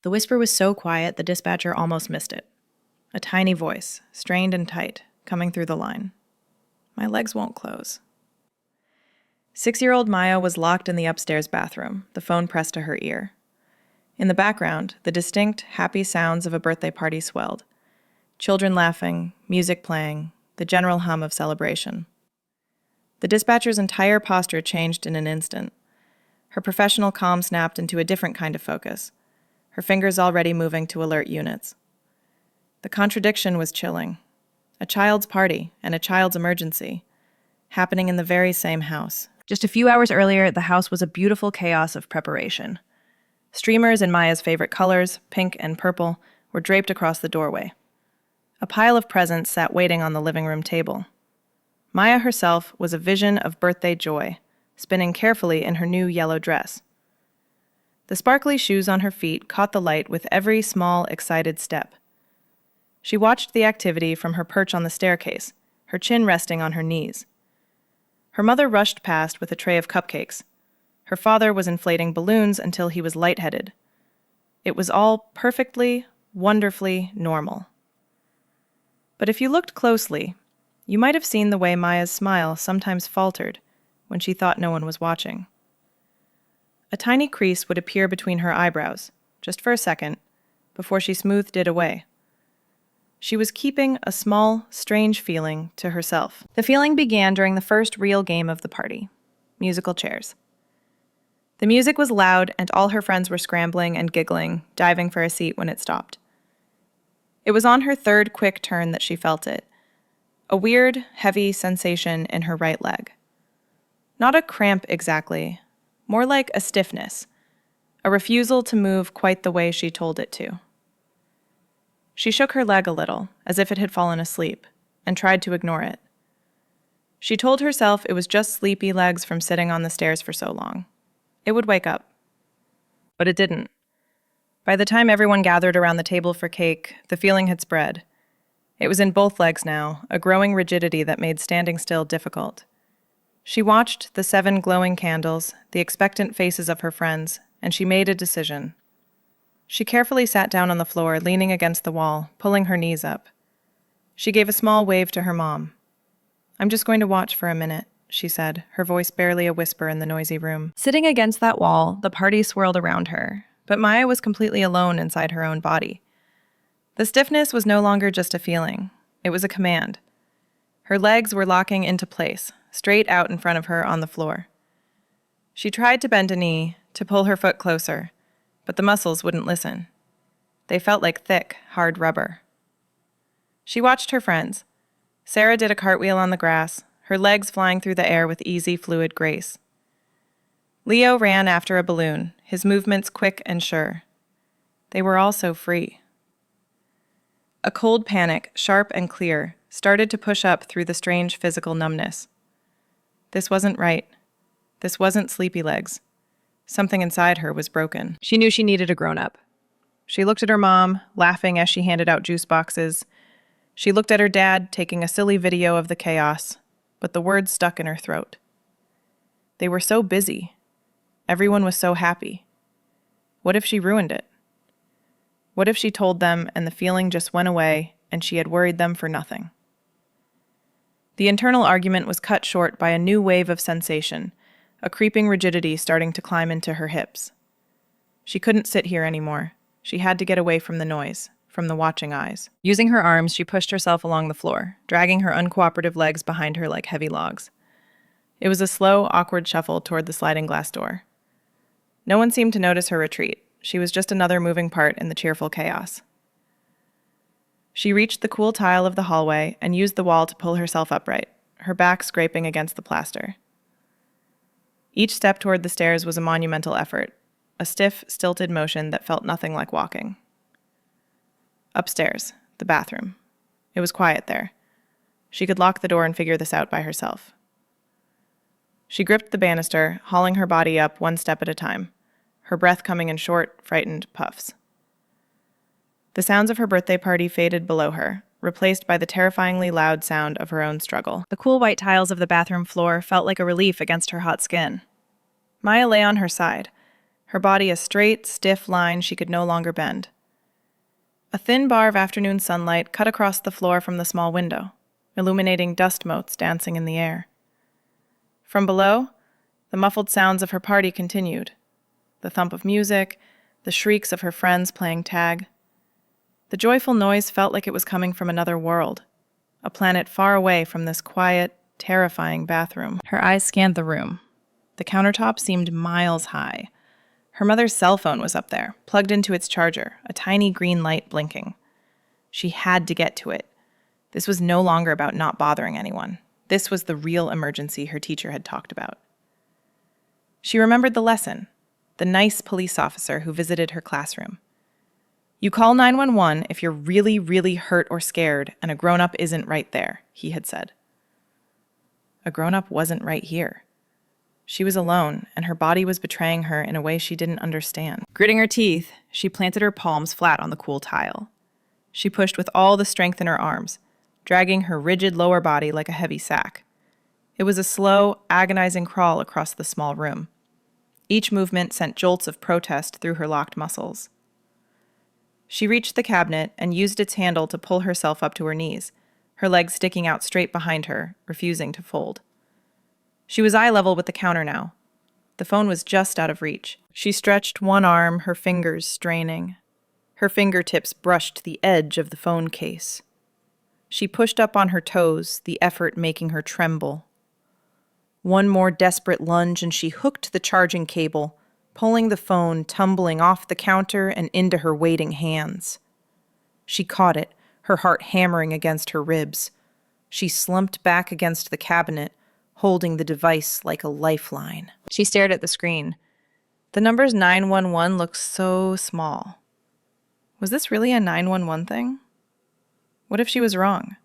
The whisper was so quiet the dispatcher almost missed it. A tiny voice, strained and tight, coming through the line. My legs won't close. 6-year-old Maya was locked in the upstairs bathroom, the phone pressed to her ear. In the background, the distinct, happy sounds of a birthday party swelled. Children laughing, music playing, the general hum of celebration. The dispatcher's entire posture changed in an instant. Her professional calm snapped into a different kind of focus, her fingers already moving to alert units. The contradiction was chilling. A child's party and a child's emergency, happening in the very same house. Just a few hours earlier, the house was a beautiful chaos of preparation. Streamers in Maya's favorite colors, pink and purple, were draped across the doorway. A pile of presents sat waiting on the living room table. Maya herself was a vision of birthday joy, spinning carefully in her new yellow dress. The sparkly shoes on her feet caught the light with every small, excited step. She watched the activity from her perch on the staircase, her chin resting on her knees. Her mother rushed past with a tray of cupcakes. Her father was inflating balloons until he was lightheaded. It was all perfectly, wonderfully normal. But if you looked closely, you might have seen the way Maya's smile sometimes faltered when she thought no one was watching. A tiny crease would appear between her eyebrows, just for a second, before she smoothed it away. She was keeping a small, strange feeling to herself. The feeling began during the first real game of the party, musical chairs. The music was loud, and all her friends were scrambling and giggling, diving for a seat when it stopped. It was on her third quick turn that she felt it, a weird, heavy sensation in her right leg. Not a cramp exactly, more like a stiffness, a refusal to move quite the way she told it to. She shook her leg a little, as if it had fallen asleep, and tried to ignore it. She told herself it was just sleepy legs from sitting on the stairs for so long. It would wake up. But it didn't. By the time everyone gathered around the table for cake, the feeling had spread. It was in both legs now, a growing rigidity that made standing still difficult. She watched the 7 glowing candles, the expectant faces of her friends, and she made a decision. She carefully sat down on the floor, leaning against the wall, pulling her knees up. She gave a small wave to her mom. "I'm just going to watch for a minute," she said, her voice barely a whisper in the noisy room. Sitting against that wall, the party swirled around her, but Maya was completely alone inside her own body. The stiffness was no longer just a feeling. It was a command. Her legs were locking into place, straight out in front of her on the floor. She tried to bend a knee, to pull her foot closer, but the muscles wouldn't listen. They felt like thick, hard rubber. She watched her friends. Sarah did a cartwheel on the grass, her legs flying through the air with easy, fluid grace. Leo ran after a balloon, his movements quick and sure. They were all so free. A cold panic, sharp and clear, started to push up through the strange physical numbness. This wasn't right. This wasn't sleepy legs. Something inside her was broken. She knew she needed a grown-up. She looked at her mom, laughing as she handed out juice boxes. She looked at her dad, taking a silly video of the chaos, but the words stuck in her throat. They were so busy. Everyone was so happy. What if she ruined it? What if she told them and the feeling just went away and she had worried them for nothing? The internal argument was cut short by a new wave of sensation, a creeping rigidity starting to climb into her hips. She couldn't sit here anymore. She had to get away from the noise, from the watching eyes. Using her arms, she pushed herself along the floor, dragging her uncooperative legs behind her like heavy logs. It was a slow, awkward shuffle toward the sliding glass door. No one seemed to notice her retreat. She was just another moving part in the cheerful chaos. She reached the cool tile of the hallway and used the wall to pull herself upright, her back scraping against the plaster. Each step toward the stairs was a monumental effort, a stiff, stilted motion that felt nothing like walking. Upstairs, the bathroom. It was quiet there. She could lock the door and figure this out by herself. She gripped the banister, hauling her body up one step at a time, her breath coming in short, frightened puffs. The sounds of her birthday party faded below her, replaced by the terrifyingly loud sound of her own struggle. The cool white tiles of the bathroom floor felt like a relief against her hot skin. Maya lay on her side, her body a straight, stiff line she could no longer bend. A thin bar of afternoon sunlight cut across the floor from the small window, illuminating dust motes dancing in the air. From below, the muffled sounds of her party continued. The thump of music, the shrieks of her friends playing tag. The joyful noise felt like it was coming from another world, a planet far away from this quiet, terrifying bathroom. Her eyes scanned the room. The countertop seemed miles high. Her mother's cell phone was up there, plugged into its charger, a tiny green light blinking. She had to get to it. This was no longer about not bothering anyone. This was the real emergency her teacher had talked about. She remembered the lesson, the nice police officer who visited her classroom. You call 911 if you're really, really hurt or scared and a grown-up isn't right there, he had said. A grown-up wasn't right here. She was alone, and her body was betraying her in a way she didn't understand. Gritting her teeth, she planted her palms flat on the cool tile. She pushed with all the strength in her arms, dragging her rigid lower body like a heavy sack. It was a slow, agonizing crawl across the small room. Each movement sent jolts of protest through her locked muscles. She reached the cabinet and used its handle to pull herself up to her knees, her legs sticking out straight behind her, refusing to fold. She was eye level with the counter now. The phone was just out of reach. She stretched one arm, her fingers straining. Her fingertips brushed the edge of the phone case. She pushed up on her toes, the effort making her tremble. One more desperate lunge and she hooked the charging cable, pulling the phone tumbling off the counter and into her waiting hands. She caught it, her heart hammering against her ribs. She slumped back against the cabinet, holding the device like a lifeline. She stared at the screen. The numbers 911 looked so small. Was this really a 911 thing? What if she was wrong?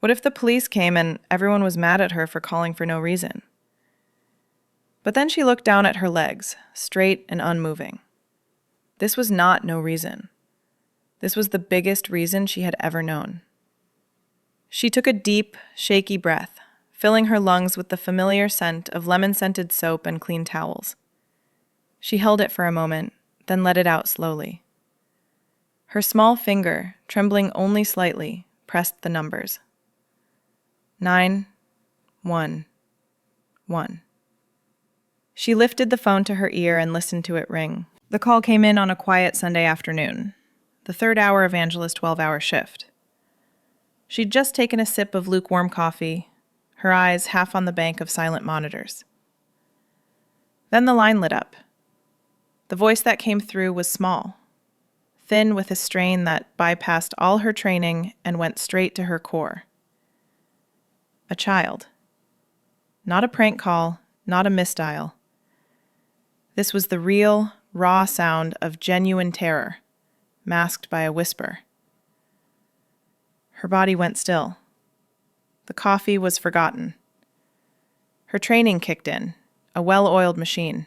What if the police came and everyone was mad at her for calling for no reason? But then she looked down at her legs, straight and unmoving. This was not no reason. This was the biggest reason she had ever known. She took a deep, shaky breath, filling her lungs with the familiar scent of lemon-scented soap and clean towels. She held it for a moment, then let it out slowly. Her small finger, trembling only slightly, pressed the numbers. 911. She lifted the phone to her ear and listened to it ring. The call came in on a quiet Sunday afternoon, the third hour of Angela's 12-hour shift. She'd just taken a sip of lukewarm coffee, her eyes half on the bank of silent monitors. Then the line lit up. The voice that came through was small, thin with a strain that bypassed all her training and went straight to her core. A child. Not a prank call, not a misdial. This was the real, raw sound of genuine terror, masked by a whisper. Her body went still. The coffee was forgotten. Her training kicked in, a well-oiled machine.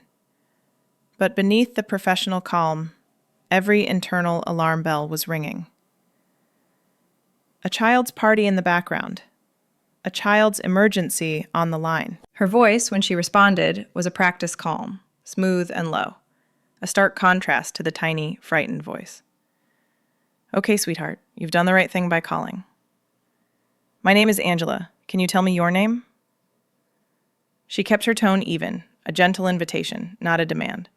But beneath the professional calm, every internal alarm bell was ringing. A child's party in the background. A child's emergency on the line. Her voice, when she responded, was a practice calm, smooth and low, a stark contrast to the tiny, frightened voice. Okay, sweetheart, you've done the right thing by calling. My name is Angela. Can you tell me your name? She kept her tone even, a gentle invitation, not a demand.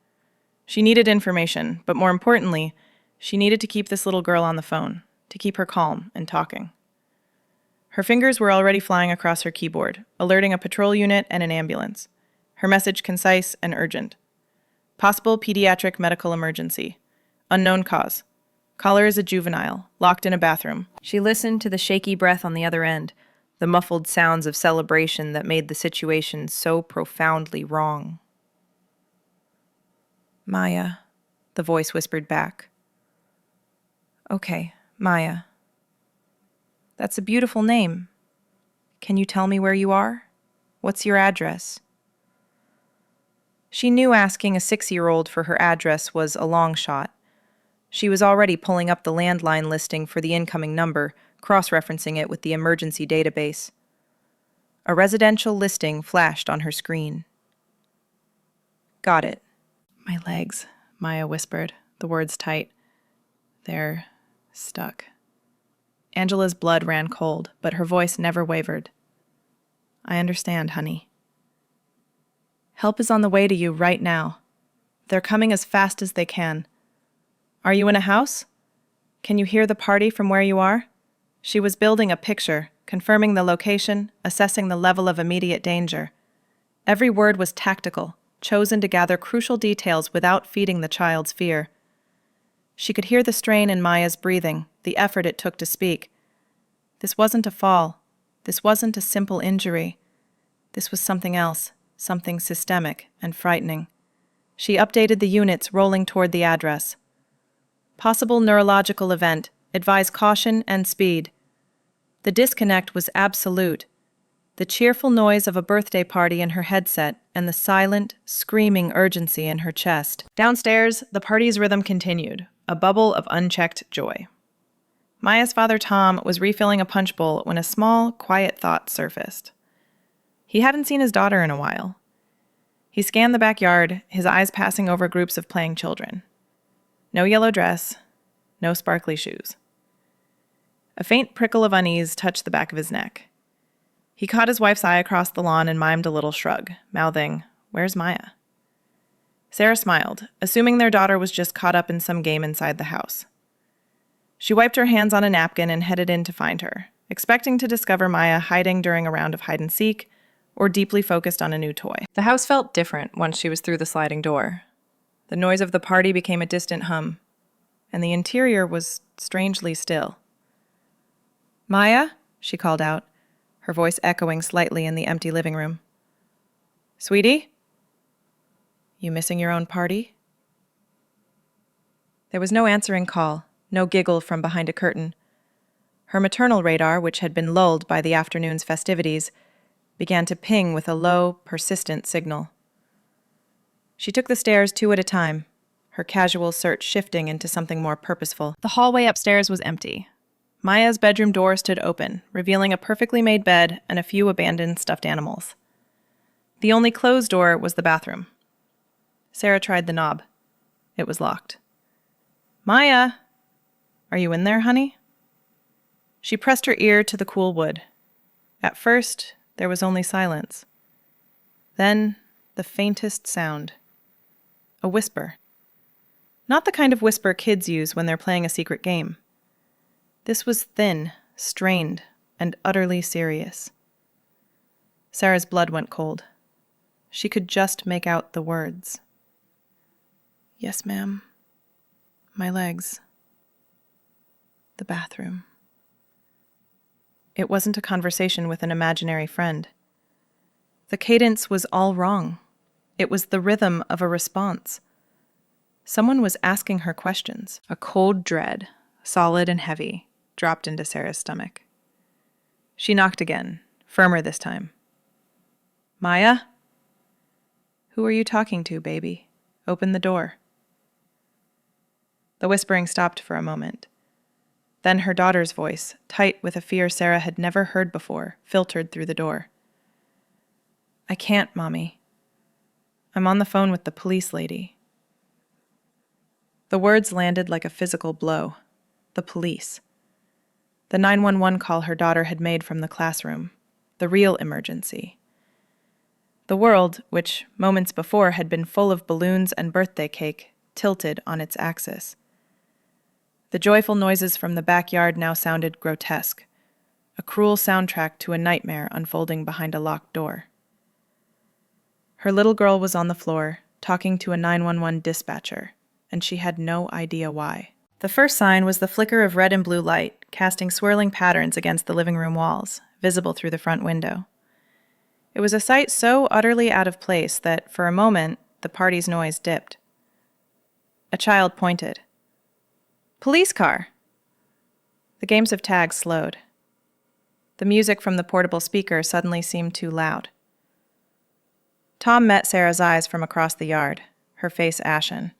She needed information, but more importantly, she needed to keep this little girl on the phone, to keep her calm and talking. Her fingers were already flying across her keyboard, alerting a patrol unit and an ambulance. Her message concise and urgent. Possible pediatric medical emergency. Unknown cause. Caller is a juvenile, locked in a bathroom. She listened to the shaky breath on the other end, the muffled sounds of celebration that made the situation so profoundly wrong. Maya, the voice whispered back. Okay, Maya. That's a beautiful name. Can you tell me where you are? What's your address? She knew asking a 6-year-old for her address was a long shot. She was already pulling up the landline listing for the incoming number, cross-referencing it with the emergency database. A residential listing flashed on her screen. Got it. My legs, Maya whispered, the words tight. They're stuck. Angela's blood ran cold, but her voice never wavered. I understand, honey. Help is on the way to you right now. They're coming as fast as they can. Are you in a house? Can you hear the party from where you are? She was building a picture, confirming the location, assessing the level of immediate danger. Every word was tactical, chosen to gather crucial details without feeding the child's fear. She could hear the strain in Maya's breathing, the effort it took to speak. This wasn't a fall. This wasn't a simple injury. This was something else, something systemic and frightening. She updated the units, rolling toward the address. Possible neurological event. Advise caution and speed. The disconnect was absolute. The cheerful noise of a birthday party in her headset and the silent, screaming urgency in her chest. Downstairs, the party's rhythm continued, a bubble of unchecked joy. Maya's father, Tom, was refilling a punch bowl when a small, quiet thought surfaced. He hadn't seen his daughter in a while. He scanned the backyard, his eyes passing over groups of playing children. No yellow dress, no sparkly shoes. A faint prickle of unease touched the back of his neck. He caught his wife's eye across the lawn and mimed a little shrug, mouthing, "Where's Maya?" Sarah smiled, assuming their daughter was just caught up in some game inside the house. She wiped her hands on a napkin and headed in to find her, expecting to discover Maya hiding during a round of hide-and-seek or deeply focused on a new toy. The house felt different once she was through the sliding door. The noise of the party became a distant hum, and the interior was strangely still. "Maya?" she called out, her voice echoing slightly in the empty living room. "Sweetie? You missing your own party?" There was no answering call, no giggle from behind a curtain. Her maternal radar, which had been lulled by the afternoon's festivities, began to ping with a low, persistent signal. She took the stairs 2 at a time, her casual search shifting into something more purposeful. The hallway upstairs was empty. Maya's bedroom door stood open, revealing a perfectly made bed and a few abandoned stuffed animals. The only closed door was the bathroom. Sarah tried the knob. It was locked. "Maya! Are you in there, honey?" She pressed her ear to the cool wood. At first, there was only silence. Then, the faintest sound. A whisper. Not the kind of whisper kids use when they're playing a secret game. This was thin, strained, and utterly serious. Sarah's blood went cold. She could just make out the words. "Yes, ma'am. My legs. The bathroom." It wasn't a conversation with an imaginary friend. The cadence was all wrong. It was the rhythm of a response. Someone was asking her questions. A cold dread, solid and heavy, dropped into Sarah's stomach. She knocked again, firmer this time. "Maya? Who are you talking to, baby? Open the door." The whispering stopped for a moment. Then her daughter's voice, tight with a fear Sarah had never heard before, filtered through the door. "I can't, Mommy. I'm on the phone with the police lady." The words landed like a physical blow. The police. The 911 call her daughter had made from the classroom. The real emergency. The world, which moments before had been full of balloons and birthday cake, tilted on its axis. The joyful noises from the backyard now sounded grotesque, a cruel soundtrack to a nightmare unfolding behind a locked door. Her little girl was on the floor, talking to a 911 dispatcher, and she had no idea why. The first sign was the flicker of red and blue light, casting swirling patterns against the living room walls, visible through the front window. It was a sight so utterly out of place that, for a moment, the party's noise dipped. A child pointed. "Police car!" The games of tag slowed. The music from the portable speaker suddenly seemed too loud. Tom met Sarah's eyes from across the yard, her face ashen.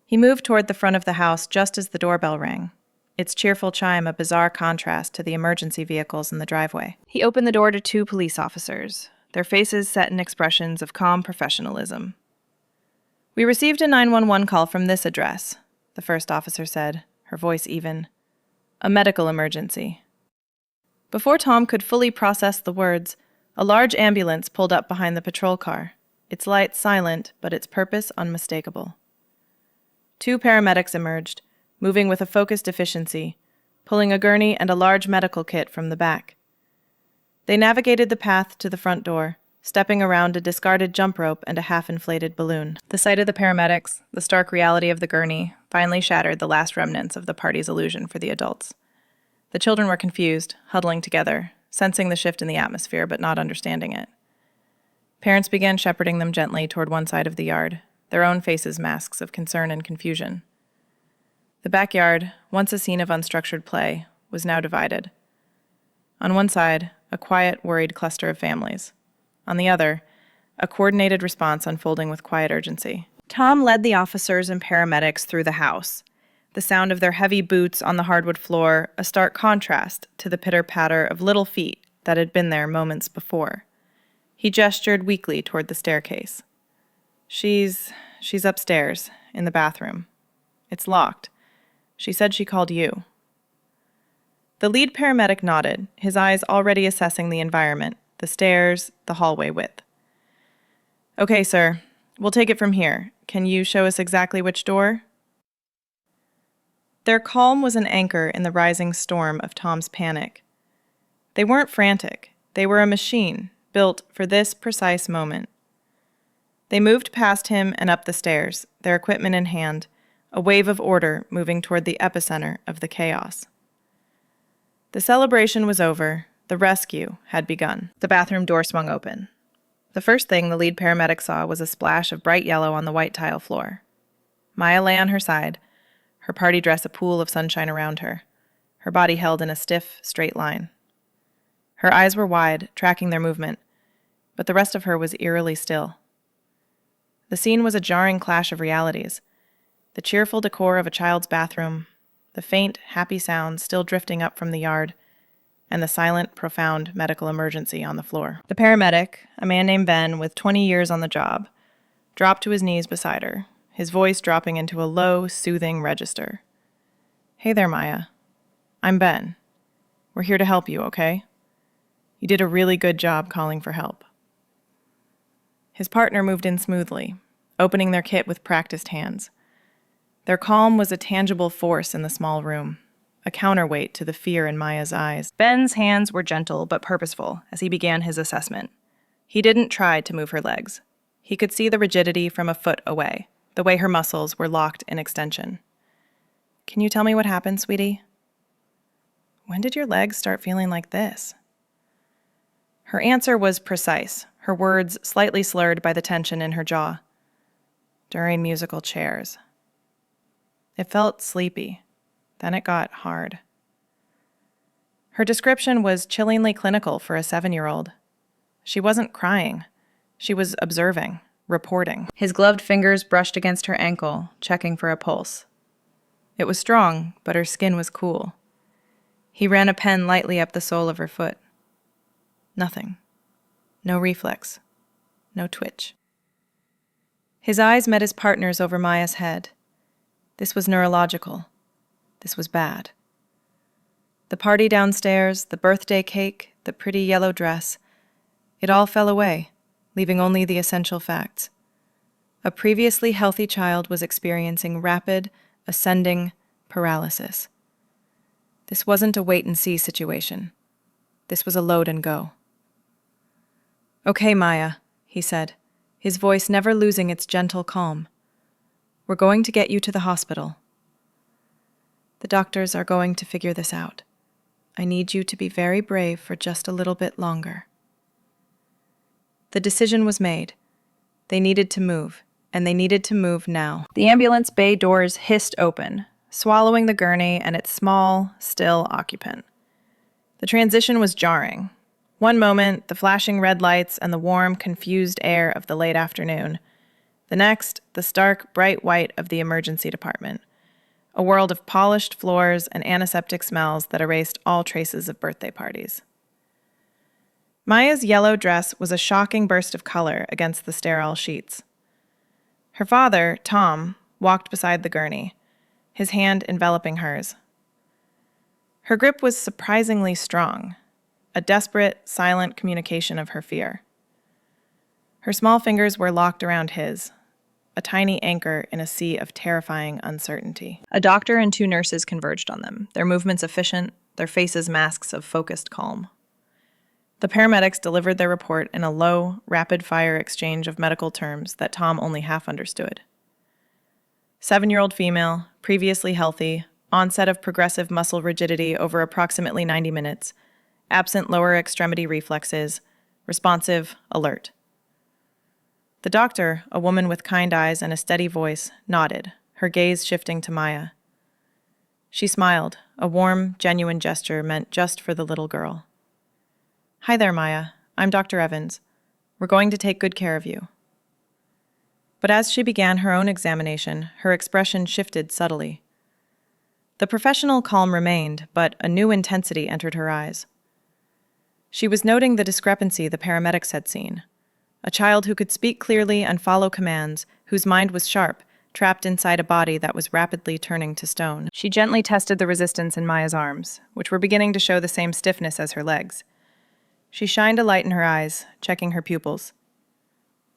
He moved toward the front of the house just as the doorbell rang, its cheerful chime a bizarre contrast to the emergency vehicles in the driveway. He opened the door to 2 police officers, their faces set in expressions of calm professionalism. "We received a 911 call from this address," the first officer said, her voice even. "A medical emergency." Before Tom could fully process the words, a large ambulance pulled up behind the patrol car, its lights silent, but its purpose unmistakable. 2 paramedics emerged, moving with a focused efficiency, pulling a gurney and a large medical kit from the back. They navigated the path to the front door, stepping around a discarded jump rope and a half-inflated balloon. The sight of the paramedics, the stark reality of the gurney, finally shattered the last remnants of the party's illusion for the adults. The children were confused, huddling together, sensing the shift in the atmosphere but not understanding it. Parents began shepherding them gently toward one side of the yard, their own faces masks of concern and confusion. The backyard, once a scene of unstructured play, was now divided. On one side, a quiet, worried cluster of families. On the other, a coordinated response unfolding with quiet urgency. Tom led the officers and paramedics through the house, the sound of their heavy boots on the hardwood floor a stark contrast to the pitter-patter of little feet that had been there moments before. He gestured weakly toward the staircase. She's upstairs, in the bathroom. It's locked. She said she called you." The lead paramedic nodded, his eyes already assessing the environment, the stairs, the hallway width. "Okay, sir. We'll take it from here. Can you show us exactly which door?" Their calm was an anchor in the rising storm of Tom's panic. They weren't frantic. They were a machine, built for this precise moment. They moved past him and up the stairs, their equipment in hand, a wave of order moving toward the epicenter of the chaos. The celebration was over. The rescue had begun. The bathroom door swung open. The first thing the lead paramedic saw was a splash of bright yellow on the white tile floor. Maya lay on her side, her party dress a pool of sunshine around her, her body held in a stiff, straight line. Her eyes were wide, tracking their movement, but the rest of her was eerily still. The scene was a jarring clash of realities. The cheerful decor of a child's bathroom, the faint, happy sounds still drifting up from the yard, and the silent, profound medical emergency on the floor. The paramedic, a man named Ben with 20 years on the job, dropped to his knees beside her, his voice dropping into a low, soothing register. "Hey there, Maya. I'm Ben. We're here to help you, okay? You did a really good job calling for help." His partner moved in smoothly, opening their kit with practiced hands. Their calm was a tangible force in the small room, a counterweight to the fear in Maya's eyes. Ben's hands were gentle but purposeful as he began his assessment. He didn't try to move her legs. He could see the rigidity from a foot away, the way her muscles were locked in extension. "Can you tell me what happened, sweetie?" "When did your legs start feeling like this?" Her answer was precise, her words slightly slurred by the tension in her jaw. "During musical chairs." It felt sleepy. Then it got hard. Her description was chillingly clinical for a 7-year-old. She wasn't crying. She was observing, reporting. His gloved fingers brushed against her ankle, checking for a pulse. It was strong, but her skin was cool. He ran a pen lightly up the sole of her foot. Nothing. No reflex. No twitch. His eyes met his partner's over Maya's head. This was neurological. This was bad. The party downstairs, the birthday cake, the pretty yellow dress, it all fell away, leaving only the essential facts. A previously healthy child was experiencing rapid, ascending paralysis. This wasn't a wait-and-see situation. This was a load and go. "Okay, Maya," he said, his voice never losing its gentle calm. "We're going to get you to the hospital. The doctors are going to figure this out. I need you to be very brave for just a little bit longer." The decision was made. They needed to move, and they needed to move now. The ambulance bay doors hissed open, swallowing the gurney and its small, still occupant. The transition was jarring. One moment, the flashing red lights and the warm, confused air of the late afternoon. The next, the stark, bright white of the emergency department. A world of polished floors and antiseptic smells that erased all traces of birthday parties. Maya's yellow dress was a shocking burst of color against the sterile sheets. Her father, Tom, walked beside the gurney, his hand enveloping hers. Her grip was surprisingly strong, a desperate, silent communication of her fear. Her small fingers were locked around his, a tiny anchor in a sea of terrifying uncertainty. A doctor and 2 nurses converged on them, their movements efficient, their faces masks of focused calm. The paramedics delivered their report in a low, rapid-fire exchange of medical terms that Tom only half understood. 7-year-old female, previously healthy, onset of progressive muscle rigidity over approximately 90 minutes, absent lower extremity reflexes, responsive, alert. The doctor, a woman with kind eyes and a steady voice, nodded, her gaze shifting to Maya. She smiled, a warm, genuine gesture meant just for the little girl. "Hi there, Maya. I'm Dr. Evans. We're going to take good care of you." But as she began her own examination, her expression shifted subtly. The professional calm remained, but a new intensity entered her eyes. She was noting the discrepancy the paramedics had seen. A child who could speak clearly and follow commands, whose mind was sharp, trapped inside a body that was rapidly turning to stone. She gently tested the resistance in Maya's arms, which were beginning to show the same stiffness as her legs. She shined a light in her eyes, checking her pupils.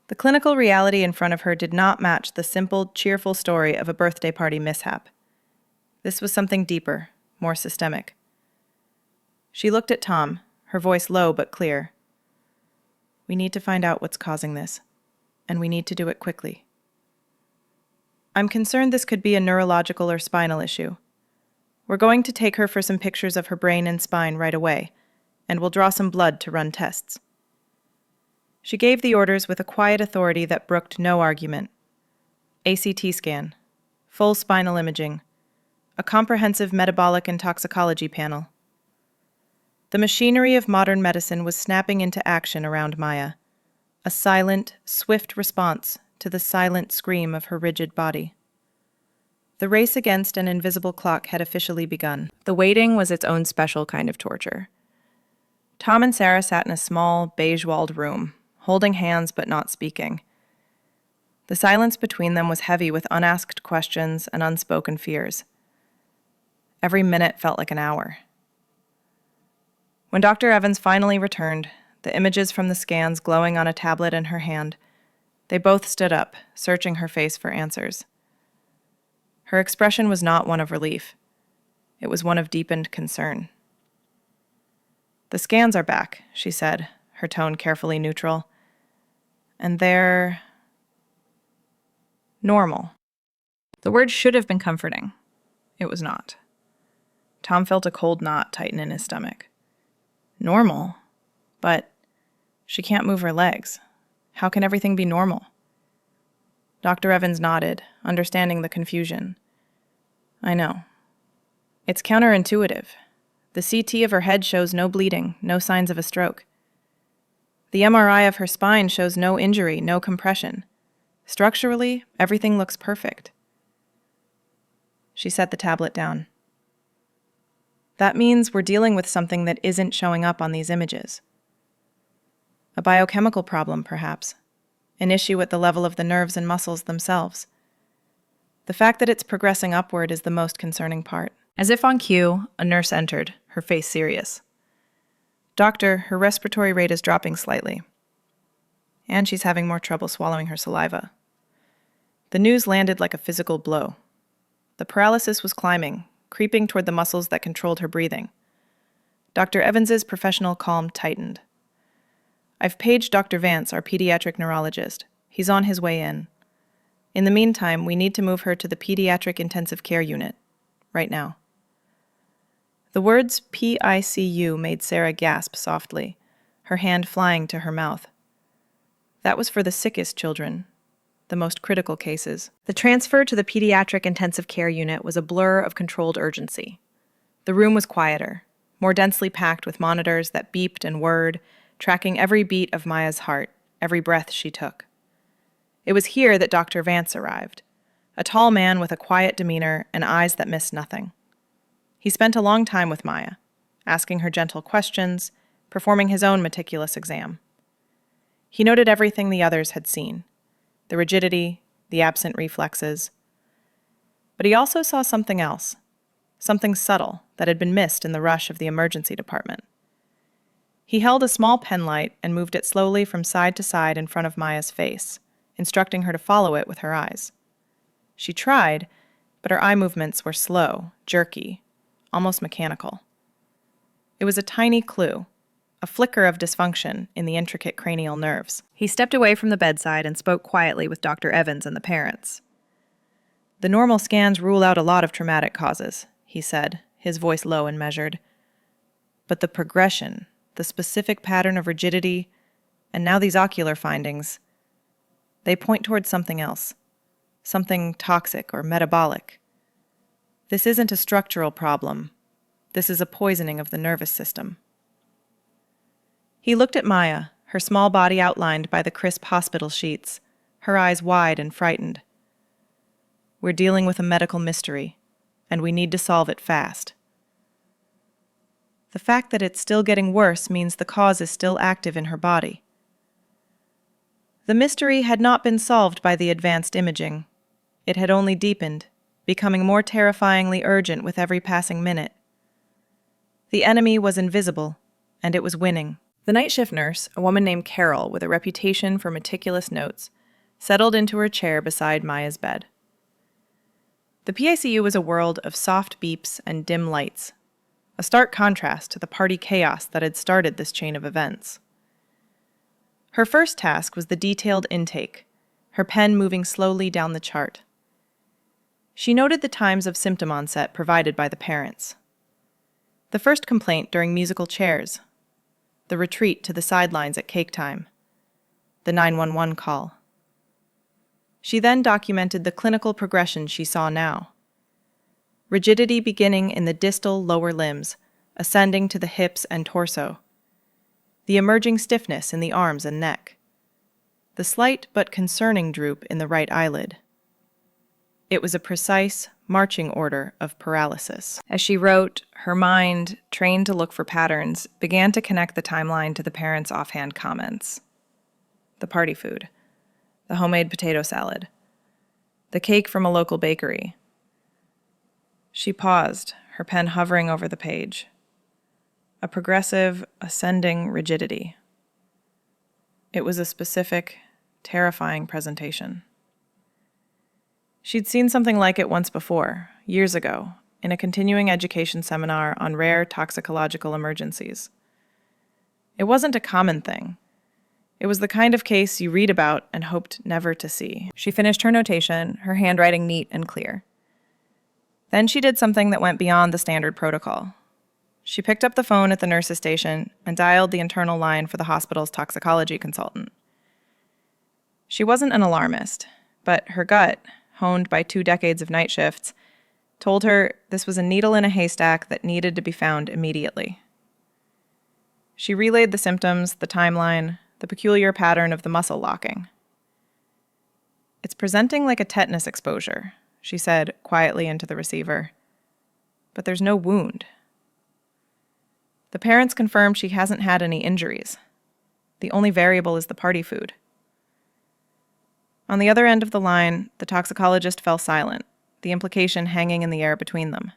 The clinical reality in front of her did not match the simple, cheerful story of a birthday party mishap. This was something deeper, more systemic. She looked at Tom, her voice low but clear. "We need to find out what's causing this, and we need to do it quickly. I'm concerned this could be a neurological or spinal issue. We're going to take her for some pictures of her brain and spine right away, and we'll draw some blood to run tests." She gave the orders with a quiet authority that brooked no argument. ACT scan, full spinal imaging, a comprehensive metabolic and toxicology panel. The machinery of modern medicine was snapping into action around Maya, a silent, swift response to the silent scream of her rigid body. The race against an invisible clock had officially begun. The waiting was its own special kind of torture. Tom and Sarah sat in a small, beige-walled room, holding hands but not speaking. The silence between them was heavy with unasked questions and unspoken fears. Every minute felt like an hour. When Dr. Evans finally returned, the images from the scans glowing on a tablet in her hand, they both stood up, searching her face for answers. Her expression was not one of relief. It was one of deepened concern. "The scans are back," she said, her tone carefully neutral. "And they're normal." The word should have been comforting. It was not. Tom felt a cold knot tighten in his stomach. Normal? But she can't move her legs. How can everything be normal? Dr. Evans nodded, understanding the confusion. "I know. It's counterintuitive. The CT of her head shows no bleeding, no signs of a stroke. The MRI of her spine shows no injury, no compression. Structurally, everything looks perfect." She set the tablet down. "That means we're dealing with something that isn't showing up on these images. A biochemical problem, perhaps. An issue at the level of the nerves and muscles themselves. The fact that it's progressing upward is the most concerning part." As if on cue, a nurse entered, her face serious. "Doctor, her respiratory rate is dropping slightly. And she's having more trouble swallowing her saliva." The news landed like a physical blow. The paralysis was climbing, creeping toward the muscles that controlled her breathing. Dr. Evans's professional calm tightened. "I've paged Dr. Vance, our pediatric neurologist. He's on his way in. In the meantime, we need to move her to the pediatric intensive care unit. Right now." The words PICU made Sarah gasp softly, her hand flying to her mouth. That was for the sickest children, the most critical cases. The transfer to the pediatric intensive care unit was a blur of controlled urgency. The room was quieter, more densely packed with monitors that beeped and whirred, tracking every beat of Maya's heart, every breath she took. It was here that Dr. Vance arrived, a tall man with a quiet demeanor and eyes that missed nothing. He spent a long time with Maya, asking her gentle questions, performing his own meticulous exam. He noted everything the others had seen: the rigidity, the absent reflexes. But he also saw something else, something subtle that had been missed in the rush of the emergency department. He held a small pen light and moved it slowly from side to side in front of Maya's face, instructing her to follow it with her eyes. She tried, but her eye movements were slow, jerky, almost mechanical. It was a tiny clue, a flicker of dysfunction in the intricate cranial nerves. He stepped away from the bedside and spoke quietly with Dr. Evans and the parents. "The normal scans rule out a lot of traumatic causes," he said, his voice low and measured. "But the progression, the specific pattern of rigidity, and now these ocular findings, they point towards something else, something toxic or metabolic. This isn't a structural problem. This is a poisoning of the nervous system." He looked at Maya, her small body outlined by the crisp hospital sheets, her eyes wide and frightened. "We're dealing with a medical mystery, and we need to solve it fast. The fact that it's still getting worse means the cause is still active in her body." The mystery had not been solved by the advanced imaging. It had only deepened, becoming more terrifyingly urgent with every passing minute. The enemy was invisible, and it was winning. The night shift nurse, a woman named Carol with a reputation for meticulous notes, settled into her chair beside Maya's bed. The PICU was a world of soft beeps and dim lights, a stark contrast to the party chaos that had started this chain of events. Her first task was the detailed intake, her pen moving slowly down the chart. She noted the times of symptom onset provided by the parents. The first complaint during musical chairs, the retreat to the sidelines at cake time, the 911 call. She then documented the clinical progression she saw now. Rigidity beginning in the distal lower limbs, ascending to the hips and torso. The emerging stiffness in the arms and neck. The slight but concerning droop in the right eyelid. It was a precise, marching order of paralysis. As she wrote, her mind, trained to look for patterns, began to connect the timeline to the parents' offhand comments. The party food. The homemade potato salad. The cake from a local bakery. She paused, her pen hovering over the page. A progressive, ascending rigidity. It was a specific, terrifying presentation. She'd seen something like it once before, years ago, in a continuing education seminar on rare toxicological emergencies. It wasn't a common thing. It was the kind of case you read about and hoped never to see. She finished her notation, her handwriting neat and clear. Then she did something that went beyond the standard protocol. She picked up the phone at the nurse's station and dialed the internal line for the hospital's toxicology consultant. She wasn't an alarmist, but her gut, honed by 2 decades of night shifts, told her this was a needle in a haystack that needed to be found immediately. She relayed the symptoms, the timeline, the peculiar pattern of the muscle locking. "It's presenting like a tetanus exposure," she said quietly into the receiver. "But there's no wound." The parents confirmed she hasn't had any injuries. The only variable is the party food. On the other end of the line, the toxicologist fell silent, the implication hanging in the air between them.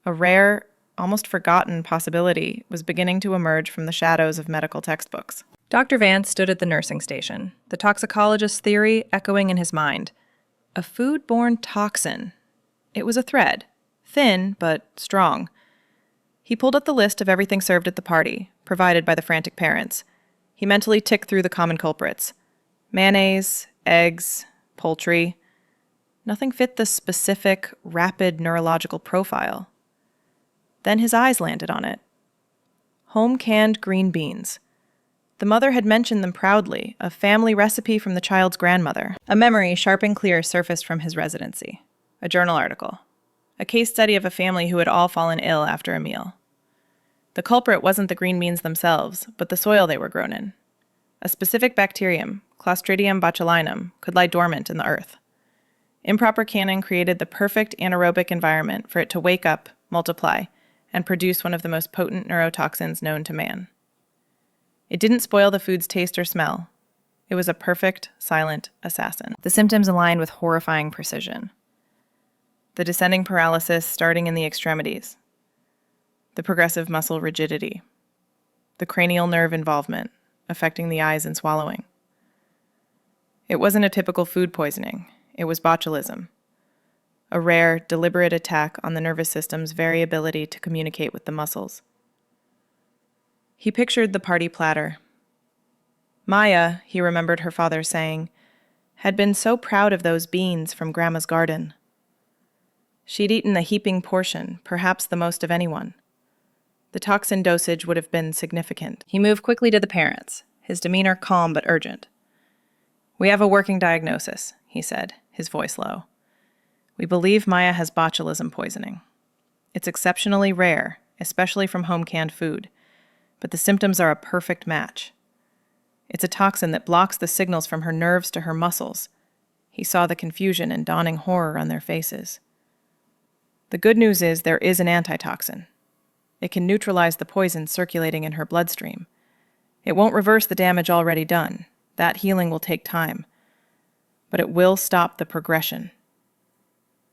A rare, almost forgotten possibility was beginning to emerge from the shadows of medical textbooks. Dr. Vance stood at the nursing station, the toxicologist's theory echoing in his mind. A food-borne toxin. It was a thread, thin but strong. He pulled up the list of everything served at the party, provided by the frantic parents. He mentally ticked through the common culprits. Mayonnaise, eggs, poultry. Nothing fit the specific, rapid neurological profile. Then his eyes landed on it. Home-canned green beans. The mother had mentioned them proudly, a family recipe from the child's grandmother. A memory sharp and clear surfaced from his residency. A journal article. A case study of a family who had all fallen ill after a meal. The culprit wasn't the green beans themselves, but the soil they were grown in. A specific bacterium, Clostridium botulinum, could lie dormant in the earth. Improper canning created the perfect anaerobic environment for it to wake up, multiply, and produce one of the most potent neurotoxins known to man. It didn't spoil the food's taste or smell. It was a perfect, silent assassin. The symptoms aligned with horrifying precision. The descending paralysis starting in the extremities. The progressive muscle rigidity. The cranial nerve involvement, affecting the eyes and swallowing. It wasn't a typical food poisoning. It was botulism. A rare, deliberate attack on the nervous system's very ability to communicate with the muscles. He pictured the party platter. Maya, he remembered her father saying, had been so proud of those beans from Grandma's garden. She'd eaten a heaping portion, perhaps the most of anyone. The toxin dosage would have been significant. He moved quickly to the parents, his demeanor calm but urgent. "We have a working diagnosis," he said, his voice low. "We believe Maya has botulism poisoning. It's exceptionally rare, especially from home-canned food, but the symptoms are a perfect match. It's a toxin that blocks the signals from her nerves to her muscles." He saw the confusion and dawning horror on their faces. "The good news is there is an antitoxin. It can neutralize the poison circulating in her bloodstream. It won't reverse the damage already done. That healing will take time. But it will stop the progression.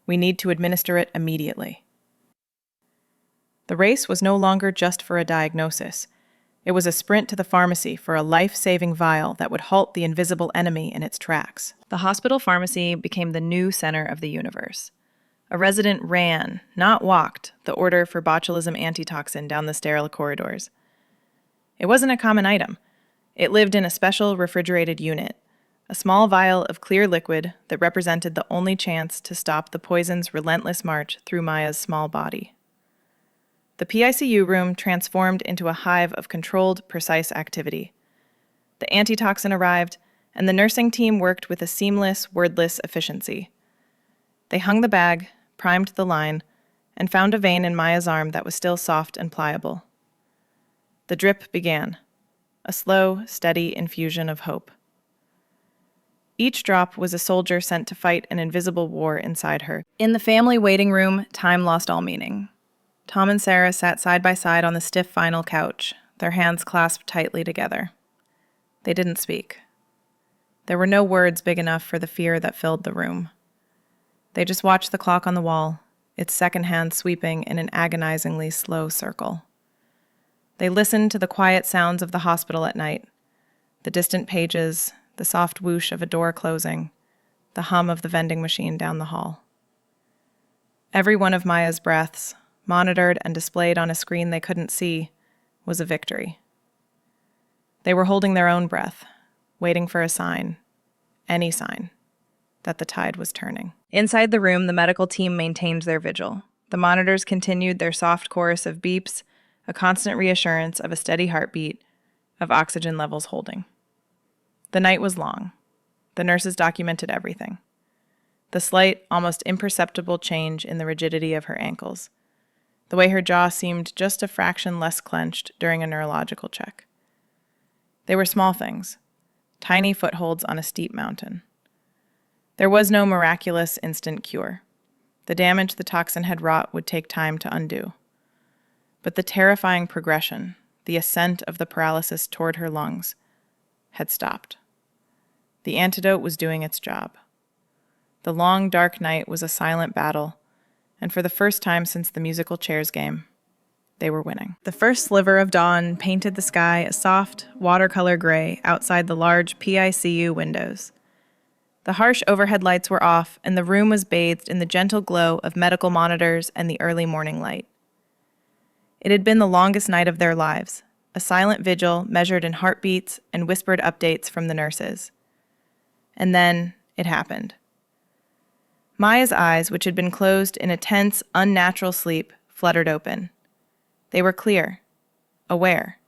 We need to administer it immediately." The race was no longer just for a diagnosis. It was a sprint to the pharmacy for a life-saving vial that would halt the invisible enemy in its tracks. The hospital pharmacy became the new center of the universe. A resident ran, not walked, the order for botulism antitoxin down the sterile corridors. It wasn't a common item. It lived in a special refrigerated unit, a small vial of clear liquid that represented the only chance to stop the poison's relentless march through Maya's small body. The PICU room transformed into a hive of controlled, precise activity. The antitoxin arrived, and the nursing team worked with a seamless, wordless efficiency. They hung the bag, primed the line, and found a vein in Maya's arm that was still soft and pliable. The drip began, a slow, steady infusion of hope. Each drop was a soldier sent to fight an invisible war inside her. In the family waiting room, time lost all meaning. Tom and Sarah sat side by side on the stiff vinyl couch, their hands clasped tightly together. They didn't speak. There were no words big enough for the fear that filled the room. They just watched the clock on the wall, its second hand sweeping in an agonizingly slow circle. They listened to the quiet sounds of the hospital at night, the distant pages, the soft whoosh of a door closing, the hum of the vending machine down the hall. Every one of Maya's breaths, monitored and displayed on a screen they couldn't see, was a victory. They were holding their own breath, waiting for a sign, any sign, that the tide was turning. Inside the room, the medical team maintained their vigil. The monitors continued their soft chorus of beeps, a constant reassurance of a steady heartbeat, of oxygen levels holding. The night was long. The nurses documented everything. The slight, almost imperceptible change in the rigidity of her ankles. The way her jaw seemed just a fraction less clenched during a neurological check. They were small things, tiny footholds on a steep mountain. There was no miraculous instant cure. The damage the toxin had wrought would take time to undo. But the terrifying progression, the ascent of the paralysis toward her lungs, had stopped. The antidote was doing its job. The long, dark night was a silent battle, and for the first time since the musical chairs game, they were winning. The first sliver of dawn painted the sky a soft, watercolor gray outside the large PICU windows. The harsh overhead lights were off, and the room was bathed in the gentle glow of medical monitors and the early morning light. It had been the longest night of their lives, a silent vigil measured in heartbeats and whispered updates from the nurses. And then it happened. Maya's eyes, which had been closed in a tense, unnatural sleep, fluttered open. They were clear, aware.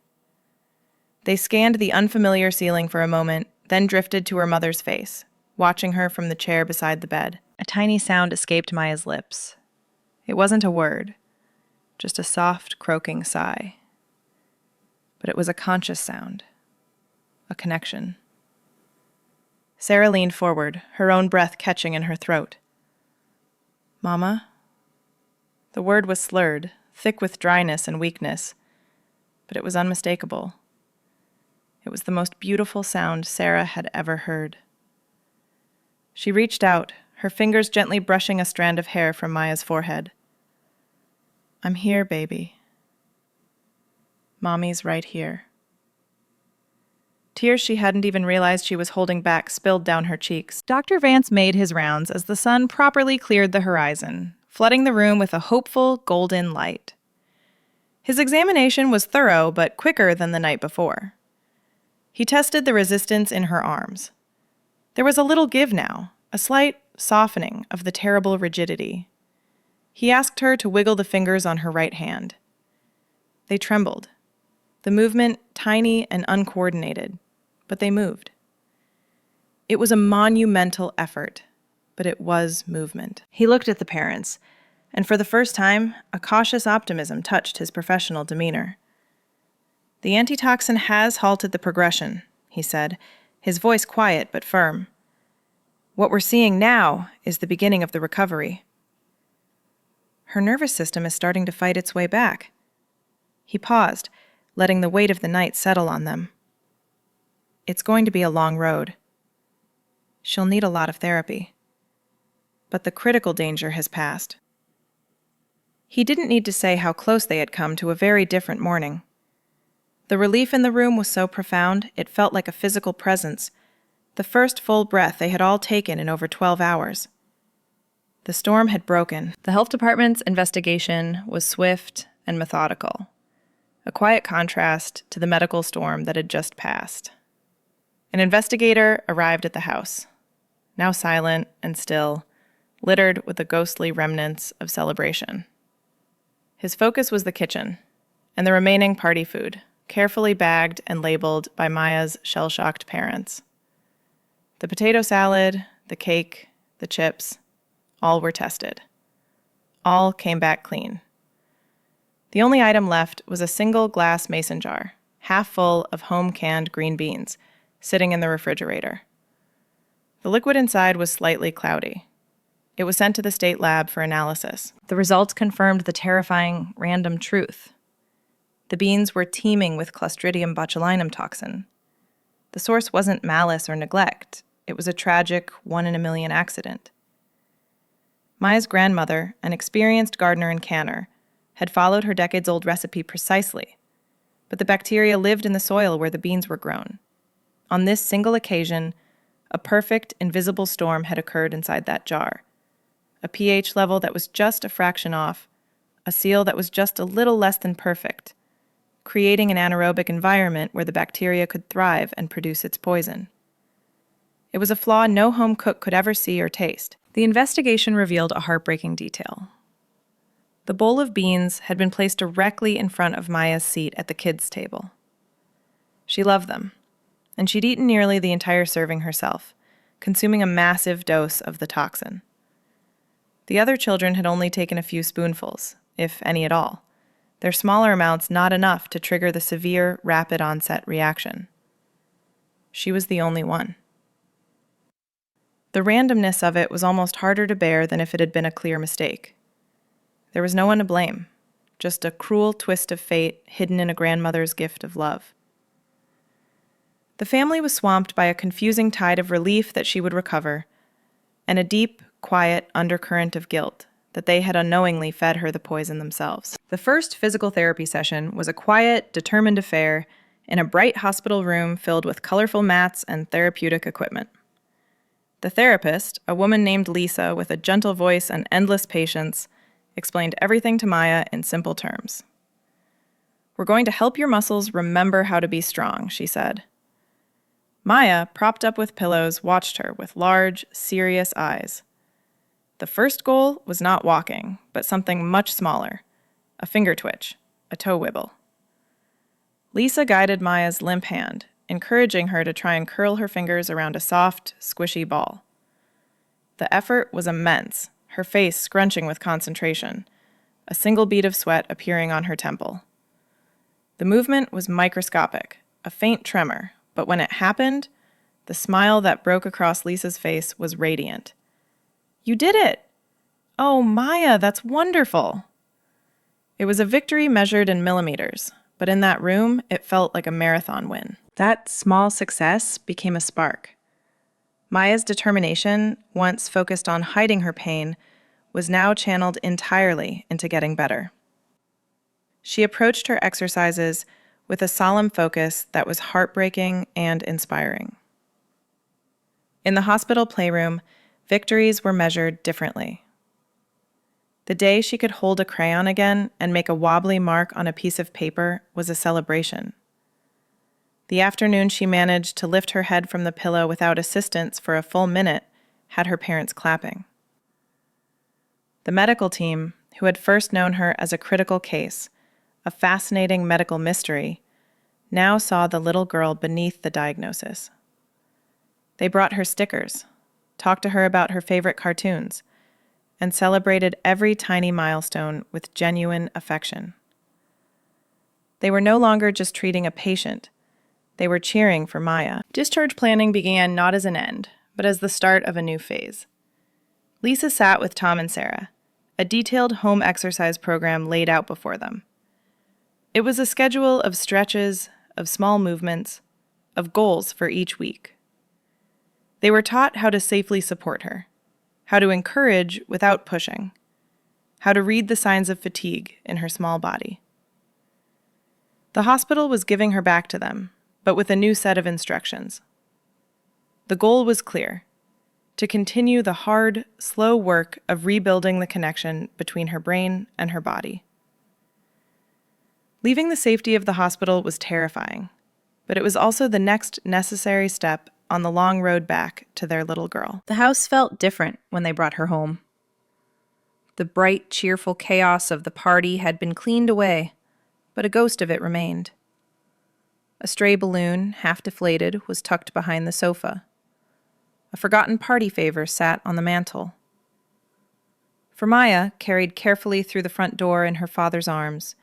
They scanned the unfamiliar ceiling for a moment, then drifted to her mother's face, watching her from the chair beside the bed. A tiny sound escaped Maya's lips. It wasn't a word, just a soft, croaking sigh. But it was a conscious sound, a connection. Sarah leaned forward, her own breath catching in her throat. "Mama?" The word was slurred, thick with dryness and weakness, but it was unmistakable. It was the most beautiful sound Sarah had ever heard. She reached out, her fingers gently brushing a strand of hair from Maya's forehead. "I'm here, baby. Mommy's right here." Tears she hadn't even realized she was holding back spilled down her cheeks. Dr. Vance made his rounds as the sun properly cleared the horizon, flooding the room with a hopeful, golden light. His examination was thorough but quicker than the night before. He tested the resistance in her arms. There was a little give now, a slight softening of the terrible rigidity. He asked her to wiggle the fingers on her right hand. They trembled, the movement tiny and uncoordinated, but they moved. It was a monumental effort, but it was movement. He looked at the parents, and for the first time, a cautious optimism touched his professional demeanor. "The antitoxin has halted the progression," he said, his voice quiet but firm. "What we're seeing now is the beginning of the recovery." Her nervous system is starting to fight its way back. He paused, letting the weight of the night settle on them. "It's going to be a long road. She'll need a lot of therapy. But the critical danger has passed." He didn't need to say how close they had come to a very different morning. The relief in the room was so profound, it felt like a physical presence, the first full breath they had all taken in over 12 hours. The storm had broken. The health department's investigation was swift and methodical, a quiet contrast to the medical storm that had just passed. An investigator arrived at the house, now silent and still, littered with the ghostly remnants of celebration. His focus was the kitchen and the remaining party food, carefully bagged and labeled by Maya's shell-shocked parents. The potato salad, the cake, the chips, all were tested. All came back clean. The only item left was a single glass mason jar, half full of home-canned green beans, sitting in the refrigerator. The liquid inside was slightly cloudy. It was sent to the state lab for analysis. The results confirmed the terrifying random truth. The beans were teeming with Clostridium botulinum toxin. The source wasn't malice or neglect. It was a tragic 1-in-a-million accident. Maya's grandmother, an experienced gardener and canner, had followed her decades-old recipe precisely, but the bacteria lived in the soil where the beans were grown. On this single occasion, a perfect, invisible storm had occurred inside that jar. A pH level that was just a fraction off, a seal that was just a little less than perfect, creating an anaerobic environment where the bacteria could thrive and produce its poison. It was a flaw no home cook could ever see or taste. The investigation revealed a heartbreaking detail. The bowl of beans had been placed directly in front of Maya's seat at the kids' table. She loved them, and she'd eaten nearly the entire serving herself, consuming a massive dose of the toxin. The other children had only taken a few spoonfuls, if any at all, their smaller amounts not enough to trigger the severe, rapid onset reaction. She was the only one. The randomness of it was almost harder to bear than if it had been a clear mistake. There was no one to blame, just a cruel twist of fate hidden in a grandmother's gift of love. The family was swamped by a confusing tide of relief that she would recover, and a deep, quiet undercurrent of guilt that they had unknowingly fed her the poison themselves. The first physical therapy session was a quiet, determined affair in a bright hospital room filled with colorful mats and therapeutic equipment. The therapist, a woman named Lisa with a gentle voice and endless patience, explained everything to Maya in simple terms. "We're going to help your muscles remember how to be strong," she said. Maya, propped up with pillows, watched her with large, serious eyes. The first goal was not walking, but something much smaller, a finger twitch, a toe wibble. Lisa guided Maya's limp hand, encouraging her to try and curl her fingers around a soft, squishy ball. The effort was immense, her face scrunching with concentration, a single bead of sweat appearing on her temple. The movement was microscopic, a faint tremor, but when it happened, the smile that broke across Lisa's face was radiant. "You did it! Oh, Maya, that's wonderful!" It was a victory measured in millimeters, but in that room, it felt like a marathon win. That small success became a spark. Maya's determination, once focused on hiding her pain, was now channeled entirely into getting better. She approached her exercises with a solemn focus that was heartbreaking and inspiring. In the hospital playroom, victories were measured differently. The day she could hold a crayon again and make a wobbly mark on a piece of paper was a celebration. The afternoon she managed to lift her head from the pillow without assistance for a full minute had her parents clapping. The medical team, who had first known her as a critical case, a fascinating medical mystery, now saw the little girl beneath the diagnosis. They brought her stickers, talked to her about her favorite cartoons, and celebrated every tiny milestone with genuine affection. They were no longer just treating a patient. They were cheering for Maya. Discharge planning began not as an end, but as the start of a new phase. Lisa sat with Tom and Sarah, a detailed home exercise program laid out before them. It was a schedule of stretches, of small movements, of goals for each week. They were taught how to safely support her, how to encourage without pushing, how to read the signs of fatigue in her small body. The hospital was giving her back to them, but with a new set of instructions. The goal was clear: to continue the hard, slow work of rebuilding the connection between her brain and her body. Leaving the safety of the hospital was terrifying, but it was also the next necessary step on the long road back to their little girl. The house felt different when they brought her home. The bright, cheerful chaos of the party had been cleaned away, but a ghost of it remained. A stray balloon, half deflated, was tucked behind the sofa. A forgotten party favor sat on the mantel. For Maya, carried carefully through the front door in her father's arms,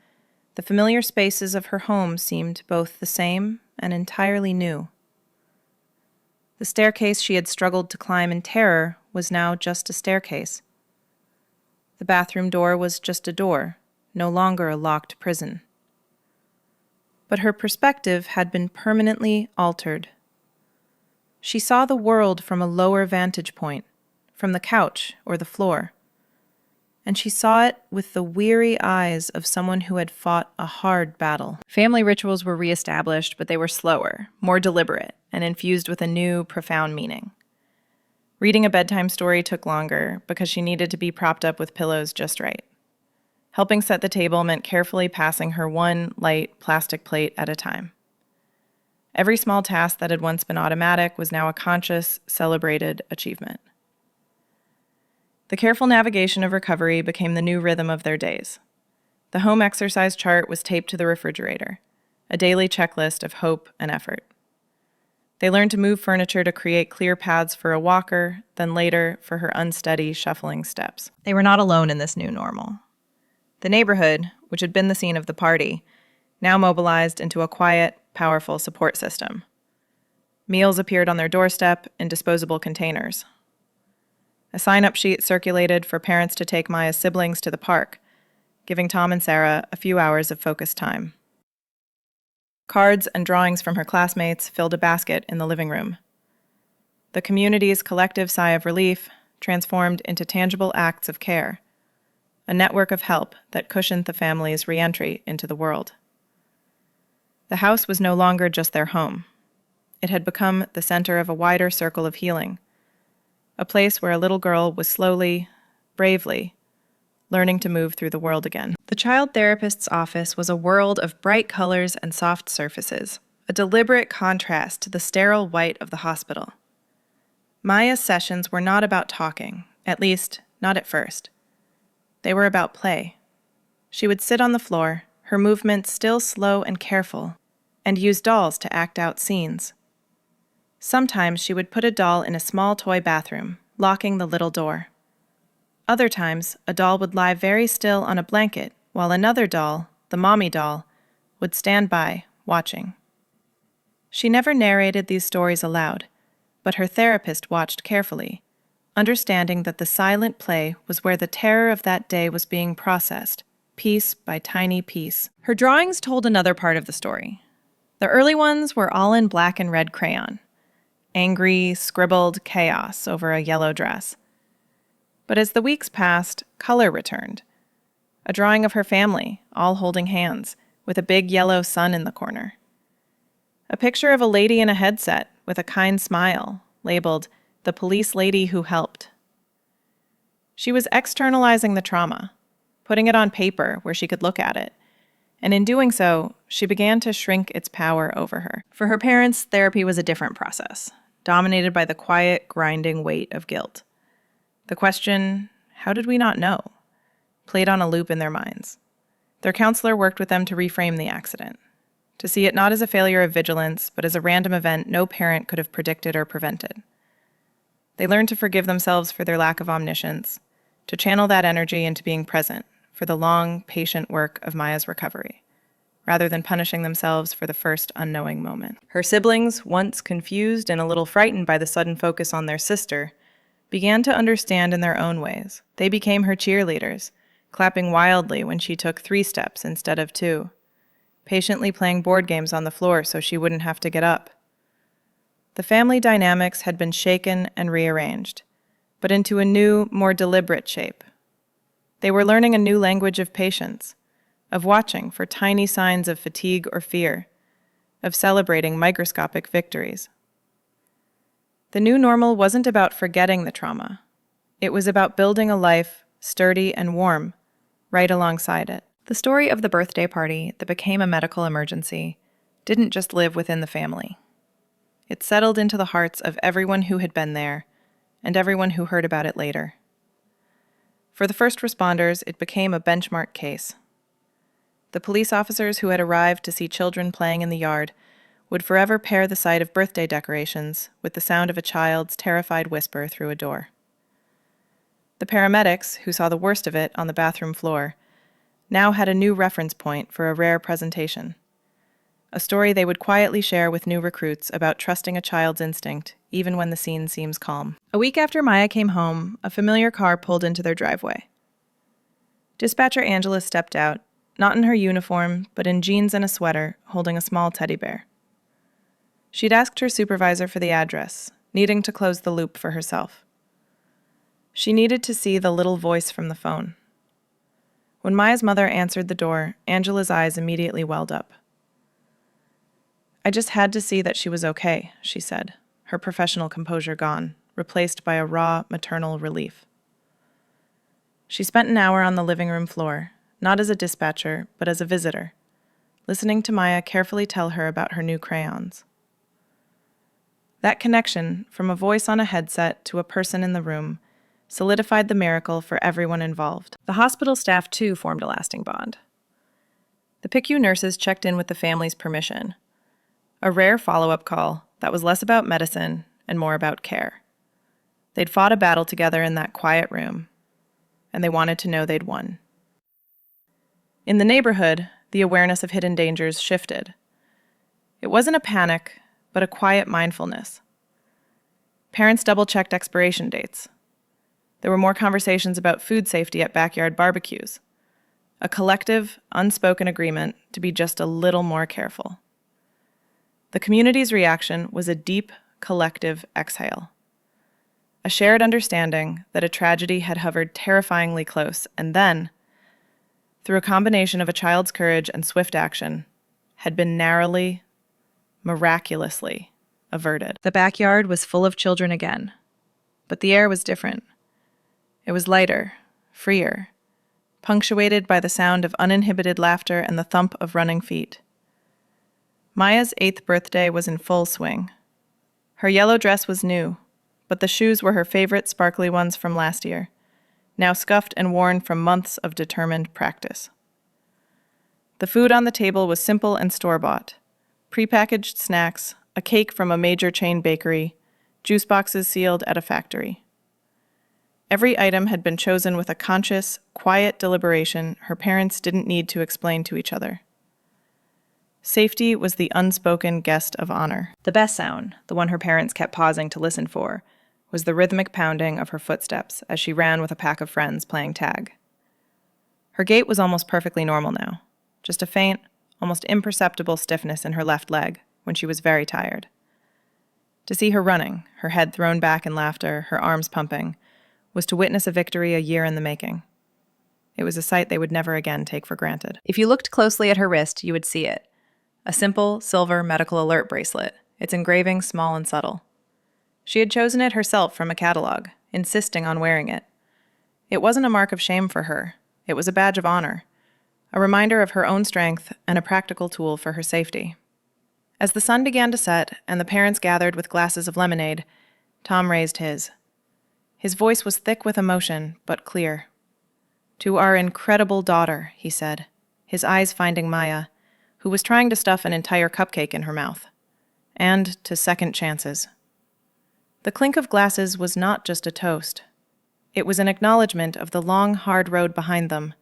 the familiar spaces of her home seemed both the same and entirely new. The staircase she had struggled to climb in terror was now just a staircase. The bathroom door was just a door, no longer a locked prison. But her perspective had been permanently altered. She saw the world from a lower vantage point, from the couch or the floor. And she saw it with the weary eyes of someone who had fought a hard battle. Family rituals were reestablished, but they were slower, more deliberate, and infused with a new, profound meaning. Reading a bedtime story took longer because she needed to be propped up with pillows just right. Helping set the table meant carefully passing her one light plastic plate at a time. Every small task that had once been automatic was now a conscious, celebrated achievement. The careful navigation of recovery became the new rhythm of their days. The home exercise chart was taped to the refrigerator, a daily checklist of hope and effort. They learned to move furniture to create clear paths for a walker, then later for her unsteady, shuffling steps. They were not alone in this new normal. The neighborhood, which had been the scene of the party, now mobilized into a quiet, powerful support system. Meals appeared on their doorstep in disposable containers. A sign-up sheet circulated for parents to take Maya's siblings to the park, giving Tom and Sarah a few hours of focused time. Cards and drawings from her classmates filled a basket in the living room. The community's collective sigh of relief transformed into tangible acts of care, a network of help that cushioned the family's re-entry into the world. The house was no longer just their home. It had become the center of a wider circle of healing, a place where a little girl was slowly, bravely, learning to move through the world again. The child therapist's office was a world of bright colors and soft surfaces, a deliberate contrast to the sterile white of the hospital. Maya's sessions were not about talking, at least, not at first. They were about play. She would sit on the floor, her movements still slow and careful, and use dolls to act out scenes. Sometimes she would put a doll in a small toy bathroom, locking the little door. Other times, a doll would lie very still on a blanket, while another doll, the mommy doll, would stand by, watching. She never narrated these stories aloud, but her therapist watched carefully, understanding that the silent play was where the terror of that day was being processed, piece by tiny piece. Her drawings told another part of the story. The early ones were all in black and red crayon, angry, scribbled chaos over a yellow dress. But as the weeks passed, color returned. A drawing of her family, all holding hands, with a big yellow sun in the corner. A picture of a lady in a headset with a kind smile, labeled, "The police lady who helped." She was externalizing the trauma, putting it on paper where she could look at it, and in doing so, she began to shrink its power over her. For her parents, therapy was a different process, dominated by the quiet, grinding weight of guilt. The question, "How did we not know?" played on a loop in their minds. Their counselor worked with them to reframe the accident, to see it not as a failure of vigilance, but as a random event no parent could have predicted or prevented. They learned to forgive themselves for their lack of omniscience, to channel that energy into being present for the long, patient work of Maya's recovery, rather than punishing themselves for the first unknowing moment. Her siblings, once confused and a little frightened by the sudden focus on their sister, began to understand in their own ways. They became her cheerleaders, clapping wildly when she took 3 steps instead of 2, patiently playing board games on the floor so she wouldn't have to get up. The family dynamics had been shaken and rearranged, but into a new, more deliberate shape. They were learning a new language of patience, of watching for tiny signs of fatigue or fear, of celebrating microscopic victories. The new normal wasn't about forgetting the trauma. It was about building a life, sturdy and warm, right alongside it. The story of the birthday party that became a medical emergency didn't just live within the family. It settled into the hearts of everyone who had been there and everyone who heard about it later. For the first responders, it became a benchmark case. The police officers who had arrived to see children playing in the yard would forever pair the sight of birthday decorations with the sound of a child's terrified whisper through a door. The paramedics, who saw the worst of it on the bathroom floor, now had a new reference point for a rare presentation. A story they would quietly share with new recruits about trusting a child's instinct, even when the scene seems calm. A week after Maya came home, a familiar car pulled into their driveway. Dispatcher Angela stepped out, not in her uniform, but in jeans and a sweater, holding a small teddy bear. She'd asked her supervisor for the address, needing to close the loop for herself. She needed to see the little voice from the phone. When Maya's mother answered the door, Angela's eyes immediately welled up. "I just had to see that she was okay," she said, her professional composure gone, replaced by a raw, maternal relief. She spent an hour on the living room floor, not as a dispatcher, but as a visitor, listening to Maya carefully tell her about her new crayons. That connection, from a voice on a headset to a person in the room, solidified the miracle for everyone involved. The hospital staff, too, formed a lasting bond. The PICU nurses checked in with the family's permission, a rare follow-up call that was less about medicine and more about care. They'd fought a battle together in that quiet room, and they wanted to know they'd won. In the neighborhood, the awareness of hidden dangers shifted. It wasn't a panic, but a quiet mindfulness. Parents double-checked expiration dates. There were more conversations about food safety at backyard barbecues. A collective, unspoken agreement to be just a little more careful. The community's reaction was a deep, collective exhale. A shared understanding that a tragedy had hovered terrifyingly close, and then, through a combination of a child's courage and swift action, had been narrowly, miraculously averted. The backyard was full of children again, but the air was different. It was lighter, freer, punctuated by the sound of uninhibited laughter and the thump of running feet. Maya's 8th birthday was in full swing. Her yellow dress was new, but the shoes were her favorite sparkly ones from last year, now scuffed and worn from months of determined practice. The food on the table was simple and store-bought. Prepackaged snacks, a cake from a major chain bakery, juice boxes sealed at a factory. Every item had been chosen with a conscious, quiet deliberation her parents didn't need to explain to each other. Safety was the unspoken guest of honor. The best sound, the one her parents kept pausing to listen for, was the rhythmic pounding of her footsteps as she ran with a pack of friends playing tag. Her gait was almost perfectly normal now, just a faint, almost imperceptible stiffness in her left leg when she was very tired. To see her running, her head thrown back in laughter, her arms pumping, was to witness a victory a year in the making. It was a sight they would never again take for granted. If you looked closely at her wrist, you would see it. A simple, silver medical alert bracelet, its engraving small and subtle. She had chosen it herself from a catalog, insisting on wearing it. It wasn't a mark of shame for her. It was a badge of honor, a reminder of her own strength and a practical tool for her safety. As the sun began to set and the parents gathered with glasses of lemonade, Tom raised his. His voice was thick with emotion, but clear. "To our incredible daughter," he said, his eyes finding Maya, who was trying to stuff an entire cupcake in her mouth. "And to second chances." The clink of glasses was not just a toast. It was an acknowledgement of the long, hard road behind them,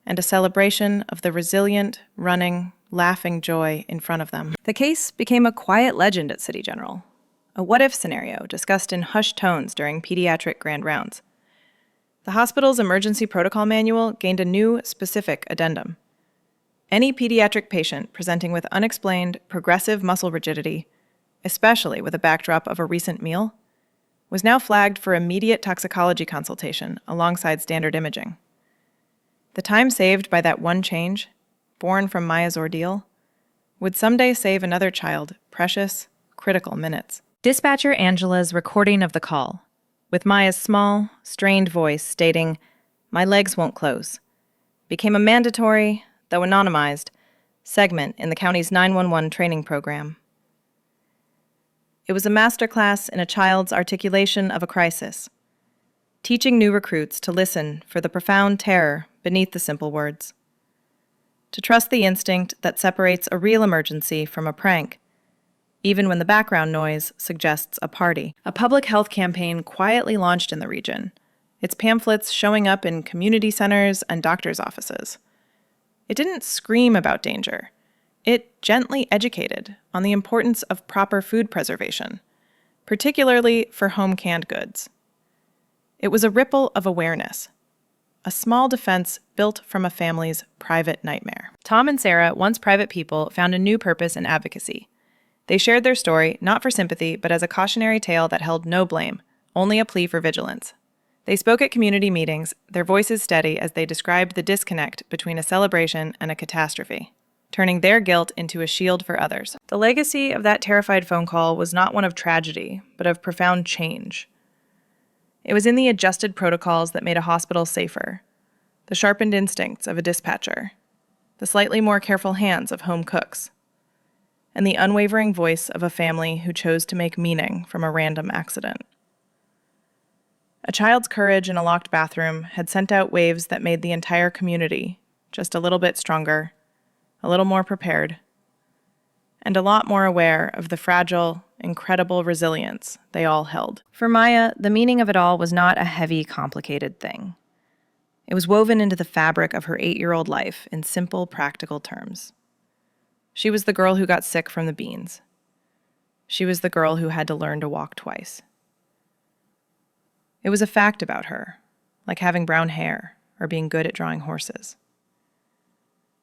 and a celebration of the resilient, running, laughing joy in front of them. The case became a quiet legend at City General, a what-if scenario discussed in hushed tones during pediatric grand rounds. The hospital's emergency protocol manual gained a new, specific addendum. Any pediatric patient presenting with unexplained, progressive muscle rigidity, especially with a backdrop of a recent meal, was now flagged for immediate toxicology consultation alongside standard imaging. The time saved by that one change, born from Maya's ordeal, would someday save another child precious, critical minutes. Dispatcher Angela's recording of the call, with Maya's small, strained voice stating, "My legs won't close," became a mandatory, though anonymized, segment in the county's 911 training program. It was a masterclass in a child's articulation of a crisis, teaching new recruits to listen for the profound terror beneath the simple words, to trust the instinct that separates a real emergency from a prank, even when the background noise suggests a party. A public health campaign quietly launched in the region, its pamphlets showing up in community centers and doctors' offices. It didn't scream about danger. It gently educated on the importance of proper food preservation, particularly for home canned goods. It was a ripple of awareness, a small defense built from a family's private nightmare. Tom and Sarah, once private people, found a new purpose in advocacy. They shared their story, not for sympathy, but as a cautionary tale that held no blame, only a plea for vigilance. They spoke at community meetings, their voices steady as they described the disconnect between a celebration and a catastrophe, turning their guilt into a shield for others. The legacy of that terrified phone call was not one of tragedy, but of profound change. It was in the adjusted protocols that made a hospital safer, the sharpened instincts of a dispatcher, the slightly more careful hands of home cooks, and the unwavering voice of a family who chose to make meaning from a random accident. A child's courage in a locked bathroom had sent out waves that made the entire community just a little bit stronger, a little more prepared, and a lot more aware of the fragile, incredible resilience they all held. For Maya, the meaning of it all was not a heavy, complicated thing. It was woven into the fabric of her 8-year-old life in simple, practical terms. She was the girl who got sick from the beans. She was the girl who had to learn to walk twice. It was a fact about her, like having brown hair or being good at drawing horses.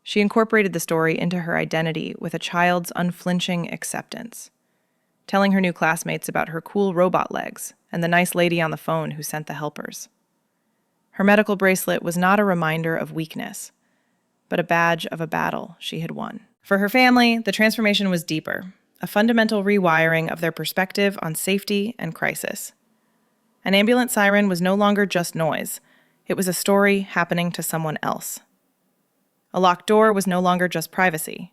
She incorporated the story into her identity with a child's unflinching acceptance, telling her new classmates about her cool robot legs and the nice lady on the phone who sent the helpers. Her medical bracelet was not a reminder of weakness, but a badge of a battle she had won. For her family, the transformation was deeper, a fundamental rewiring of their perspective on safety and crisis. An ambulance siren was no longer just noise. It was a story happening to someone else. A locked door was no longer just privacy.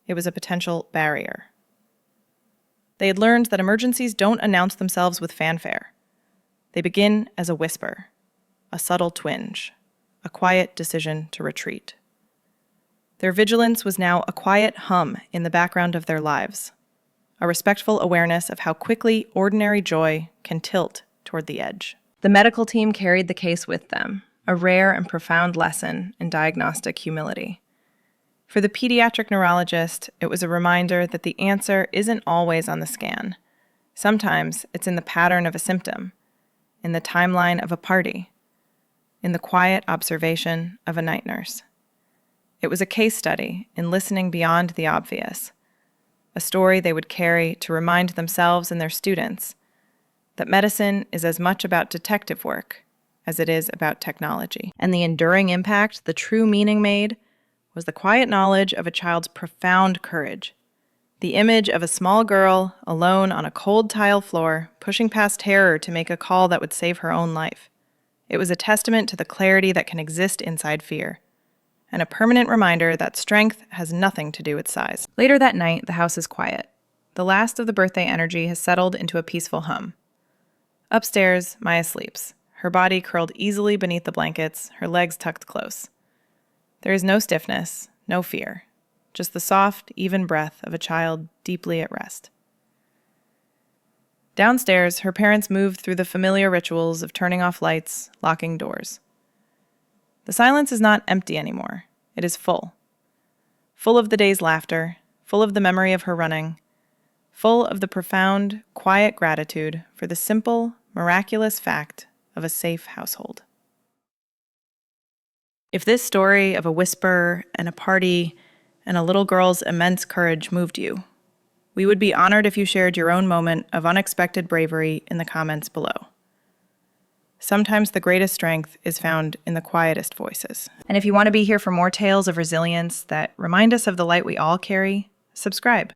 It was a potential barrier. They had learned that emergencies don't announce themselves with fanfare. They begin as a whisper, a subtle twinge, a quiet decision to retreat. Their vigilance was now a quiet hum in the background of their lives, a respectful awareness of how quickly ordinary joy can tilt toward the edge. The medical team carried the case with them, a rare and profound lesson in diagnostic humility. For the pediatric neurologist, it was a reminder that the answer isn't always on the scan. Sometimes it's in the pattern of a symptom, in the timeline of a party, in the quiet observation of a night nurse. It was a case study in listening beyond the obvious, a story they would carry to remind themselves and their students that medicine is as much about detective work as it is about technology. And the enduring impact, the true meaning made, was the quiet knowledge of a child's profound courage. The image of a small girl alone on a cold tile floor, pushing past terror to make a call that would save her own life. It was a testament to the clarity that can exist inside fear, and a permanent reminder that strength has nothing to do with size. Later that night, the house is quiet. The last of the birthday energy has settled into a peaceful hum. Upstairs, Maya sleeps, her body curled easily beneath the blankets, her legs tucked close. There is no stiffness, no fear, just the soft, even breath of a child deeply at rest. Downstairs, her parents moved through the familiar rituals of turning off lights, locking doors. The silence is not empty anymore. It is full. Full of the day's laughter, full of the memory of her running, full of the profound, quiet gratitude for the simple, miraculous fact of a safe household. If this story of a whisper and a party and a little girl's immense courage moved you, we would be honored if you shared your own moment of unexpected bravery in the comments below. Sometimes the greatest strength is found in the quietest voices. And if you want to be here for more tales of resilience that remind us of the light we all carry, subscribe.